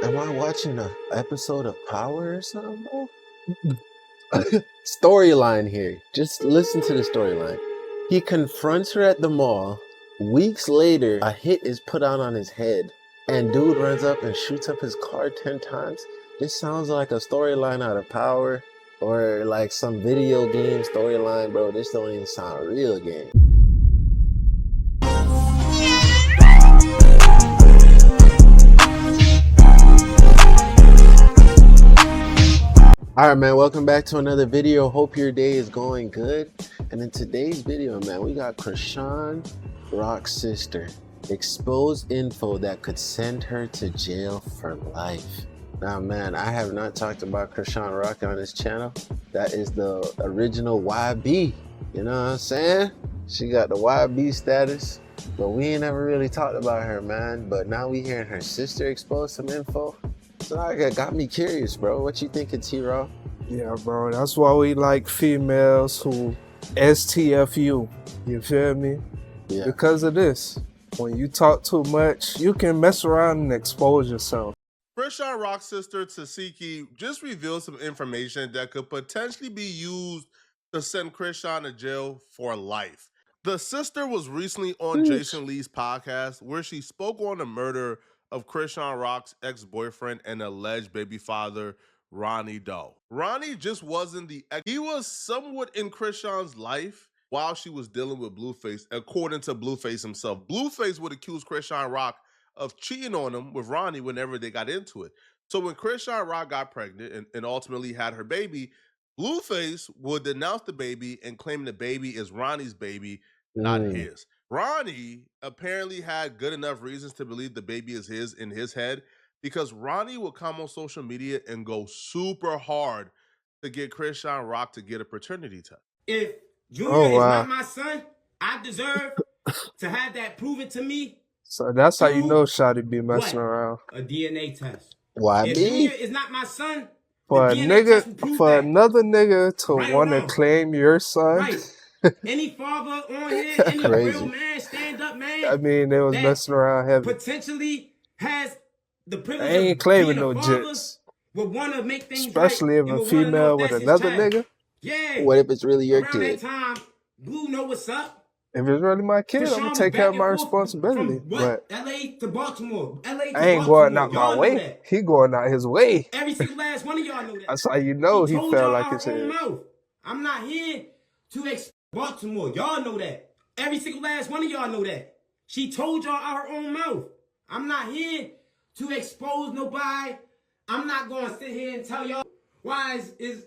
Am I watching an episode of Power or something, bro? Storyline here. Just listen to the storyline. He confronts her at the mall. Weeks later, a hit is put out on his head, and dude runs up and shoots up his car 10 times. This sounds like a storyline out of Power or like some video game storyline, bro. This don't even sound real game. Alright, man, welcome back to another video. Hope your day is going good. And in today's video, man, we got Chrisean Rock's sister. Exposed info that could send her to jail for life. Now, man, I have not talked about Chrisean Rock on this channel. That is the original YB. You know what I'm saying? She got the YB status. But we ain't never really talked about her, man. But now we hearing her sister expose some info. So that got me curious, bro. What you think of T-Raw? Yeah, bro. That's why we like females who STFU. You feel me? Yeah. Because of this. When you talk too much, you can mess around and expose yourself. Chrisean Rock's sister Tasiki just revealed some information that could potentially be used to send Chrisean to jail for life. The sister was recently on Jason Lee's podcast where she spoke on the murder of Chrisean Rock's ex-boyfriend and alleged baby father, Ronnie Doe. Ronnie just wasn't he was somewhat in Chrisean's life while she was dealing with Blueface, according to Blueface himself. Blueface would accuse Chrisean Rock of cheating on him with Ronnie whenever they got into it. So when Chrisean Rock got pregnant and ultimately had her baby, Blueface would denounce the baby and claim the baby is Ronnie's baby, not his. Ronnie apparently had good enough reasons to believe the baby is his in his head because Ronnie would come on social media and go super hard to get Chrisean Rock to get a paternity test. If Junior is not my son, I deserve to have that proven to me. So that's how you know Shawty be messing around. A DNA test. Why if me? Junior is not my son, for a nigga, for another nigga to right want to claim your son. Right. Any father on here, any real man, stand up man. I mean, they was messing around heavy. Potentially has the privilege. I ain't of claiming being no a father, jits. would want to make things especially right, if a female with another nigga. Yeah. What if it's really your Around kid? That time, Blue know what's up. If it's really my kid, I'm gonna take care of my responsibility. But LA to Baltimore, LA to I ain't going out my way. He going out his way. Every single last one of y'all know that. That's how you know he felt like his head. I'm not here to expose Baltimore. Y'all know that. Every single last one of y'all know that. She told y'all out her own mouth. I'm not here to expose nobody. I'm not going to sit here and tell y'all why is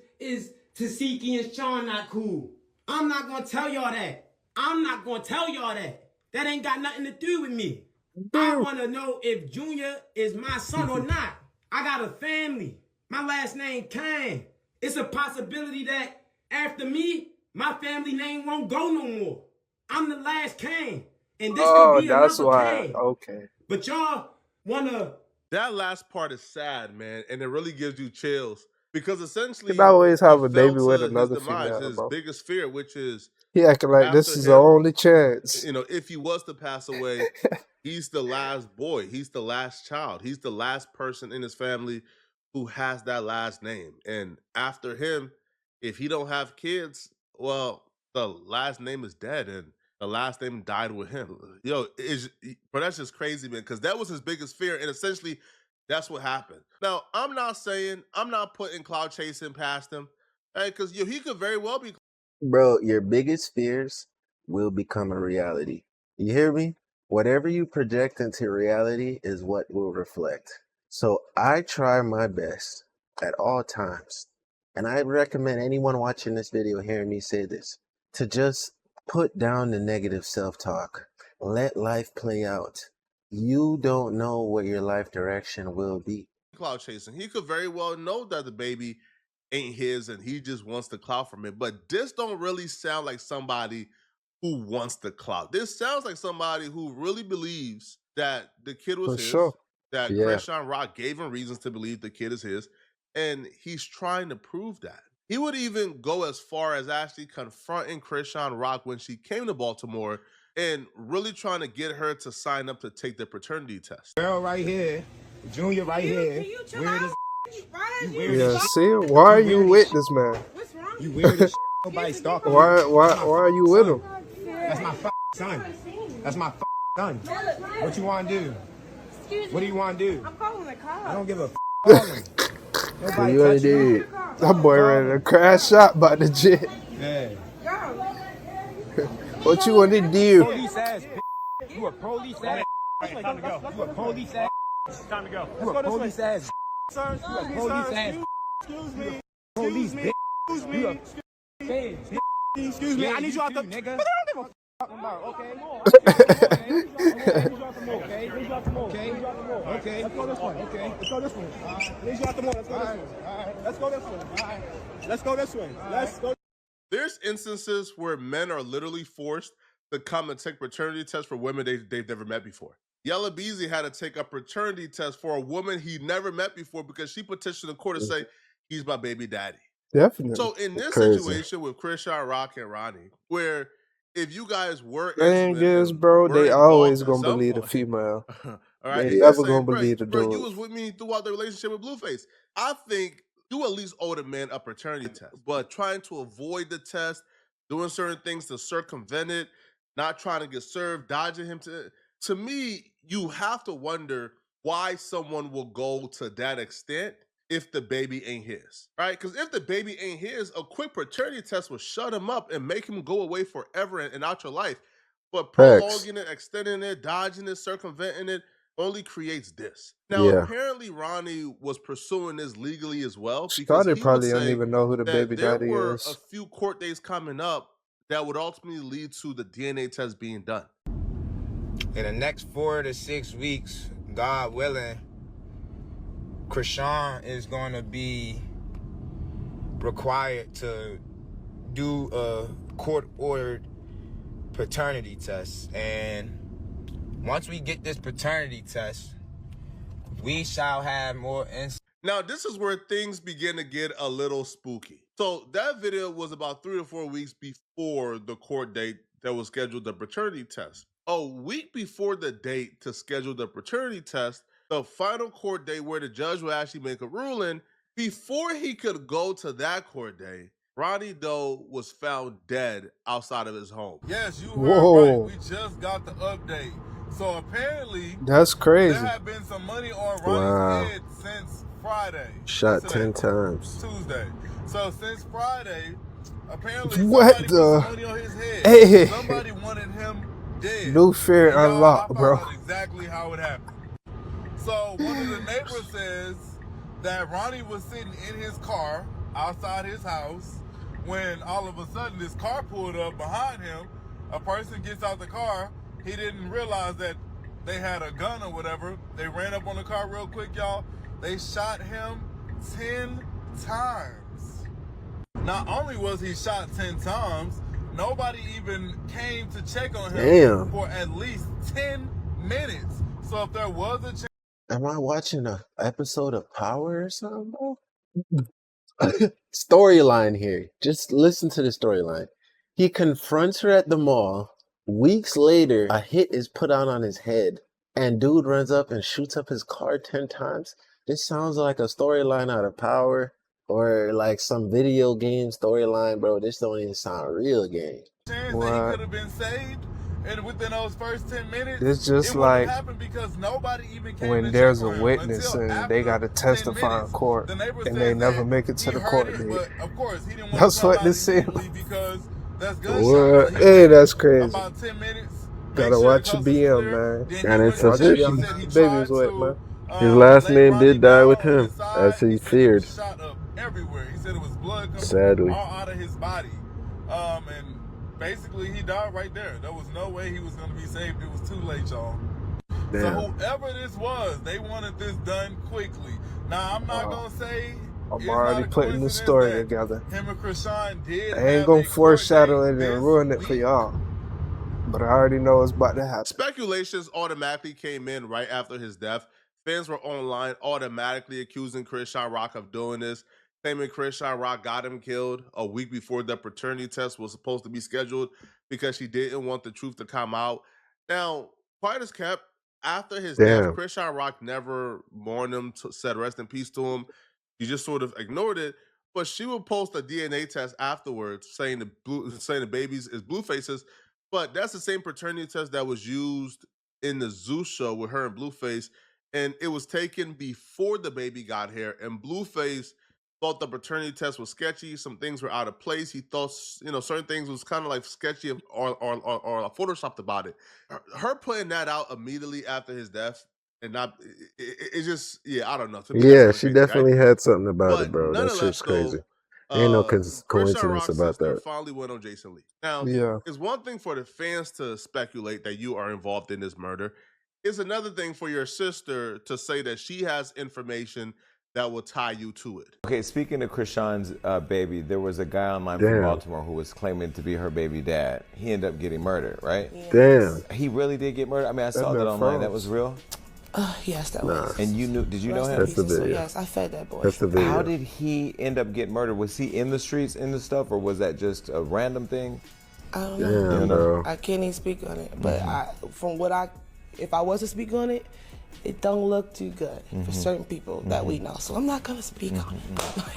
Tasiki and Sean not cool. I'm not going to tell y'all that. I'm not going to tell y'all that. That ain't got nothing to do with me. I want to know if Junior is my son or not. I got a family. My last name Kane. It's a possibility that after me, my family name won't go no more. I'm the last Kane. And this could be that's another why. Kane. Okay. But y'all want to... That last part is sad, man. And it really gives you chills. Because essentially... You always have a baby with another female, his biggest fear, which is... He acting like this is the only chance. You know, if he was to pass away, he's the last boy. He's the last child. He's the last person in his family who has that last name. And after him, if he don't have kids, well, the last name is dead and the last name died with him. Yo, but that's just crazy, man, because that was his biggest fear. And essentially, that's what happened. Now, I'm not putting cloud chasing past him, because he could very well be. Bro, your biggest fears will become a reality. You hear me? Whatever you project into reality is what will reflect. So I try my best at all times, and I recommend anyone watching this video hearing me say this, to just put down the negative self-talk. Let life play out. You don't know what your life direction will be. Cloud chasing. He could very well know that the baby ain't his and he just wants the clout from it. But this don't really sound like somebody who wants the clout. This sounds like somebody who really believes that the kid was his. That Chrisean Rock gave him reasons to believe the kid is his. And he's trying to prove that. He would even go as far as actually confronting Chrisean Rock when she came to Baltimore and really trying to get her to sign up to take the paternity test. Girl right here Junior right here. Can you chill Weird out? as you weird Yeah, as see? Why are you with this man? What's wrong? you weird as nobody stalking Why you. why That's my why are you with him? That's my son. That's my son. What you want to do? Excuse me. What do you want to do? I'm calling the cops. I don't give a call him. Nobody You touch you. did. That boy ready to crash out by the jet. Yeah. What you want to do? Police ass. You a police ass. Time to go. You a police ass. Time to go. You a police ass. Sir, You a police ass. excuse me. Police bitch. Excuse You me. a fed. Excuse me. Yeah, I need you out the nigga. But I don't give a Talking about, okay. Okay. Okay. Let's go this way. Okay. Let's go this way. I need you out the mall. Let's go this way. Let's go this way. Let's go. There's instances where men are literally forced to come and take paternity tests for women they've never met before. Yella Beezy had to take a paternity test for a woman he never met before because she petitioned the court to say, he's my baby daddy. Definitely. So in this Crazy. situation with Chrisean, Rock, and Ronnie, where if you guys were Thing intimate is, and bro, were they involved always at gonna some believe the point- female. All right, They and never you're gonna saying, believe the bro, you dude. was with me throughout the relationship with Blueface. I think you at least owe the man a paternity test, but trying to avoid the test, doing certain things to circumvent it, not trying to get served, dodging him. To me, you have to wonder why someone will go to that extent if the baby ain't his, right? Because if the baby ain't his, a quick paternity test will shut him up and make him go away forever and out your life. But Facts. prolonging it, extending it, dodging it, circumventing it only creates this. Now, Yeah. apparently, Ronnie was pursuing this legally as well because Scotty he would probably don't say even know who the that baby there daddy were is. a few court days coming up that would ultimately lead to the DNA test being done. In the next 4 to 6 weeks, God willing, Chrisean is going to be required to do a court-ordered paternity test. And once we get this paternity test, we shall have more insight. Now, this is where things begin to get a little spooky. So that video was about 3 or 4 weeks before the court date that was scheduled the paternity test. A week before the date to schedule the paternity test, the final court date where the judge will actually make a ruling, before he could go to that court date, Ronnie Doe was found dead outside of his home. Yes, you heard Whoa. right. We just got the update. So apparently, That's crazy. there had been some money on Wow. Ronnie's head since Friday. Shot What's today? 10 times. Tuesday. So since Friday, apparently What somebody the- put some money on his head. Hey. Somebody wanted him dead. New fear And y'all, unlocked, I found bro. out exactly how it happened. So one of the neighbors says that Ronnie was sitting in his car outside his house when all of a sudden this car pulled up behind him. A person gets out the car. He didn't realize that they had a gun or whatever. They ran up on the car real quick, y'all. They shot him 10 times. Not only was he shot 10 times, nobody even came to check on him Damn. for at least 10 minutes. So if there was a chance. Am I watching an episode of Power or something, bro? Storyline here. Just listen to the storyline. He confronts her at the mall. Weeks later, a hit is put out on his head, and dude runs up and shoots up his car 10 times. This sounds like a storyline out of Power or like some video game storyline, bro. This don't even sound real, gang. Chance that What? he could have been saved, and within those first 10 minutes, It's just it wouldn't like happen because nobody even came when to there's check a on him witness until and they after got to 10 testify in minutes. court The neighbor and says they never that make it to he the heard court it, date. but of course he didn't want That's to come what out this is. immediately because that's gunshot. What? So he Hey, waited that's crazy. about 10 minutes. make Gotta sure the watch your coast was BM, clear, man. then he And went it's to Watch check. your He official. said he babies tried wet, to man. His last lay name Ronnie did die down with on him, his side. as he He said he feared. was shot up everywhere. He said it was blood coming Sadly. all out of his body. And basically he died right there. There was no way he was going to be saved. It was too late, y'all. So Damn. whoever this was, they wanted this done quickly. Now, I'm not going to say I'm it's already not a putting the coincidence story that together. him and Chrisean did I ain't have gonna a court foreshadow date it this and ruin it for week. y'all, but I already know it's about to happen. Speculations automatically came in right after his death. Fans were online automatically accusing Chrisean Rock of doing this, claiming Chrisean Rock got him killed a week before the paternity test was supposed to be scheduled because she didn't want the truth to come out. Now, quiet as kept, after his death, Damn. Chrisean Rock never mourned him, said rest in peace to him. She just sort of ignored it. But she would post a DNA test afterwards saying the babies is Blueface's. But that's the same paternity test that was used in the Zeus show with her and Blueface. And it was taken before the baby got here. And Blueface thought the paternity test was sketchy. Some things were out of place. He thought, certain things was kind of like sketchy or photoshopped about it. Her playing that out immediately after his death and not, it's just, I don't know. To me, Yeah, that's she crazy, definitely right? had something about But it, bro. That nonetheless, shit's crazy. though, Ain't no Chrisean coincidence Rock's about sister that. finally went on Jason Lee. Now, Yeah. it's one thing for the fans to speculate that you are involved in this murder. It's another thing for your sister to say that she has information that will tie you to it. Okay, speaking of Chrisean's baby, there was a guy online Damn. from Baltimore who was claiming to be her baby dad. He ended up getting murdered, right? Damn. He really did get murdered? I mean, I saw that online. That was real? Yes, that was. And did you know him? That's the video. Yes, I fed that boy. That's the video. How did he end up getting murdered? Was he in the streets, in the stuff, or was that just a random thing? I don't know. Damn, bro. I can't even speak on it. But if I was to speak on it, it don't look too good for certain people that we know. So I'm not gonna speak on it.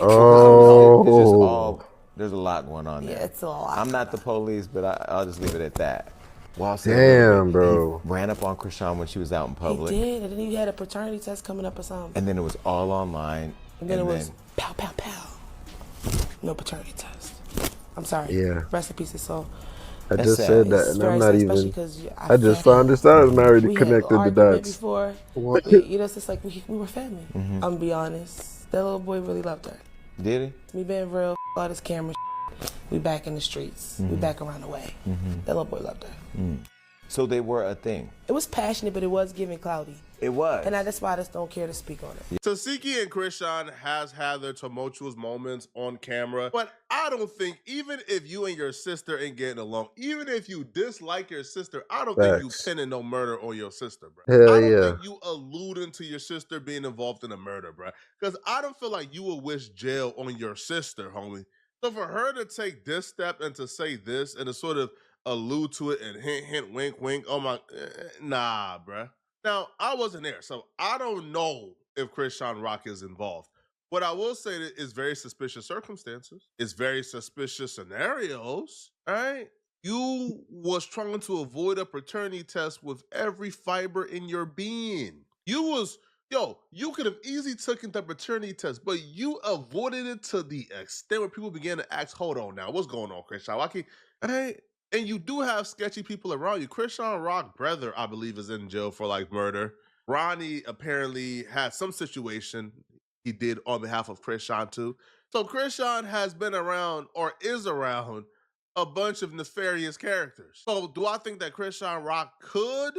Oh. There's a lot going on there. Yeah, it's a lot. I'm not the police, but I'll just leave it at that. Damn, bro. He ran up on Chrisean when she was out in public. He did, and then he had a paternity test coming up or something. And then it was all online. And then it was pow, pow, pow. No paternity test. I'm sorry. Yeah. Rest in peace, his soul. I just said that, and I'm not even. I just fed found this out. I was not already we connected had the argument dots. before. What? It's just like we were family. I'm gonna be honest. That little boy really loved her. Did he? Me being real, all this camera. We back in the streets. We back around the way. That little boy loved her. So they were a thing. It was passionate, but it was giving cloudy. It was. And that's why I just don't care to speak on it. Tasiki and Chrisean has had their tumultuous moments on camera, but I don't think, even if you and your sister ain't getting along, even if you dislike your sister, I don't think you pinning no murder on your sister, bro. Hell I don't yeah. think you alluding to your sister being involved in a murder, bro. Because I don't feel like you would wish jail on your sister, homie. So for her to take this step and to say this and to sort of allude to it and hint, hint, wink, wink, oh my, nah, bruh. Now, I wasn't there, so I don't know if Chrisean Rock is involved. What I will say is very suspicious circumstances. It's very suspicious scenarios, all right? You was trying to avoid a paternity test with every fiber in your being. You could have easily taken the paternity test, but you avoided it to the extent where people began to ask, hold on now, what's going on, Chrisean? Why can't, all right? And you do have sketchy people around you. Chrisean Rock's brother, I believe, is in jail for like murder. Ronnie apparently had some situation he did on behalf of Chrisean too. So Chrisean has been around or is around a bunch of nefarious characters. So do I think that Chrisean Rock could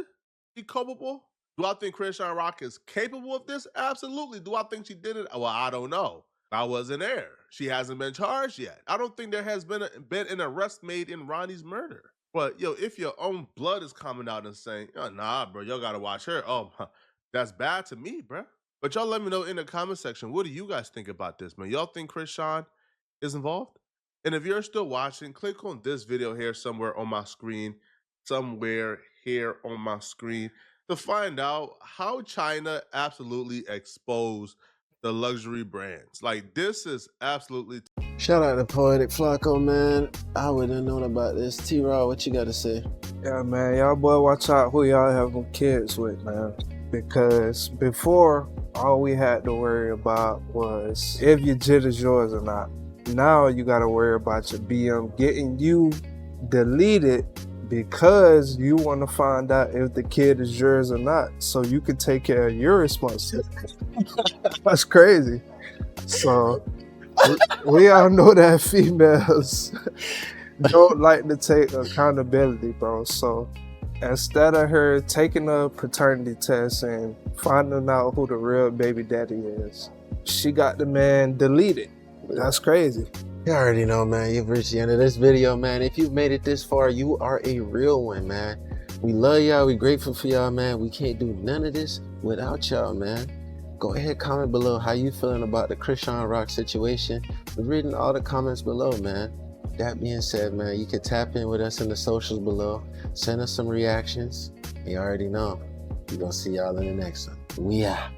be culpable? Do I think Chrisean Rock is capable of this? Absolutely. Do I think she did it? Well, I don't know. I wasn't there. She hasn't been charged yet. I don't think there has been an arrest made in Ronnie's murder. But if your own blood is coming out and saying, oh, nah, bro, y'all gotta watch her. Oh, that's bad to me, bro. But y'all let me know in the comment section, what do you guys think about this, man? Y'all think Chrisean is involved? And if you're still watching, click on this video here somewhere on my screen, to find out how China absolutely exposed the luxury brands. Like, this is absolutely... Shout out to Poetic Flacco, man. I wouldn't have known about this. T-Raw, what you got to say? Yeah, man, y'all boy, watch out who y'all having kids with, man. Because before, all we had to worry about was if your jit is yours or not. Now you got to worry about your BM getting you deleted because you want to find out if the kid is yours or not, so you can take care of your responsibility. That's crazy. So we all know that females don't like to take accountability, bro. So instead of her taking a paternity test and finding out who the real baby daddy is, she got the man deleted. That's crazy. You already know, man. You've reached the end of this video, man. If you've made it this far, you are a real one, man. We love y'all. We grateful for y'all, man. We can't do none of this without y'all, man. Go ahead, comment below how you feeling about the Chrisean Rock situation. We're reading all the comments below, man. That being said, man, you can tap in with us in the socials below. Send us some reactions. You already know. We're gonna see y'all in the next one. We out.